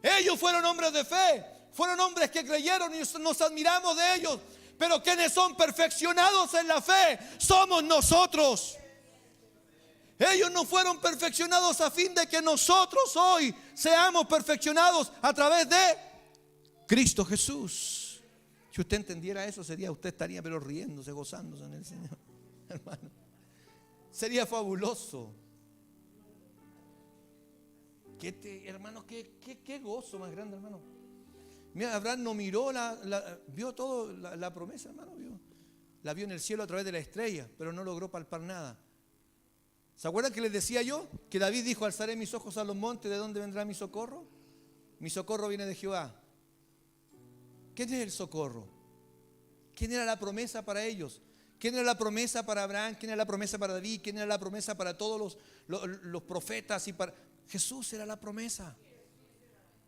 A: Ellos fueron hombres de fe, fueron hombres que creyeron y nos admiramos de ellos. Pero quienes son perfeccionados en la fe somos nosotros. Ellos no fueron perfeccionados a fin de que nosotros hoy seamos perfeccionados a través de Cristo Jesús. Si usted entendiera eso, usted estaría pero riéndose, gozándose en el Señor, hermano. Sería fabuloso. Hermano, qué gozo más grande, hermano. Mira, Abraham no miró, vio todo, la promesa, hermano, la vio en el cielo a través de la estrella, pero no logró palpar nada. ¿Se acuerdan que les decía yo? Que David dijo: alzaré mis ojos a los montes, ¿de dónde vendrá mi socorro? Mi socorro viene de Jehová. ¿Quién es el socorro? ¿Quién era la promesa para ellos? ¿Quién era la promesa para Abraham? ¿Quién era la promesa para David? ¿Quién era la promesa para todos los profetas? Jesús era la promesa.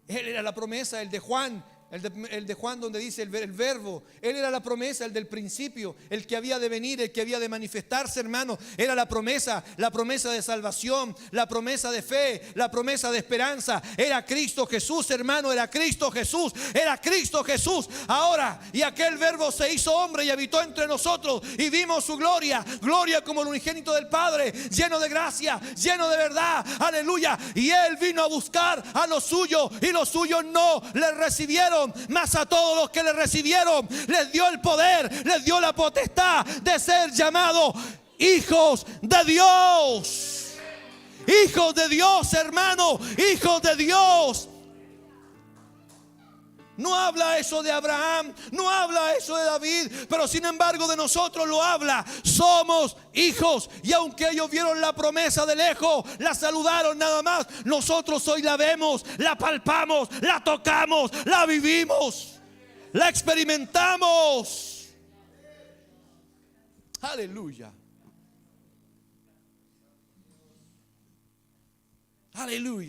A: Él era la promesa, el de Juan. El de Juan, donde dice el verbo. Él era la promesa, el del principio, el que había de venir, el que había de manifestarse, hermano. Era la promesa de salvación, la promesa de fe, la promesa de esperanza. Era Cristo Jesús, hermano. Era Cristo Jesús. Era Cristo Jesús. Ahora, y aquel verbo se hizo hombre y habitó entre nosotros, y vimos su gloria, gloria como el unigénito del Padre, lleno de gracia, lleno de verdad. Aleluya. Y Él vino a buscar a los suyos, y los suyos no le recibieron. Mas a todos los que le recibieron, les dio el poder, les dio la potestad de ser llamados hijos de Dios. Hijos de Dios, hermano, hijos de Dios. No habla eso de Abraham, no habla eso de David, pero sin embargo de nosotros lo habla. Somos hijos, y aunque ellos vieron la promesa de lejos, la saludaron nada más, nosotros hoy la vemos, la palpamos, la tocamos, la vivimos, la experimentamos. Aleluya. Aleluya.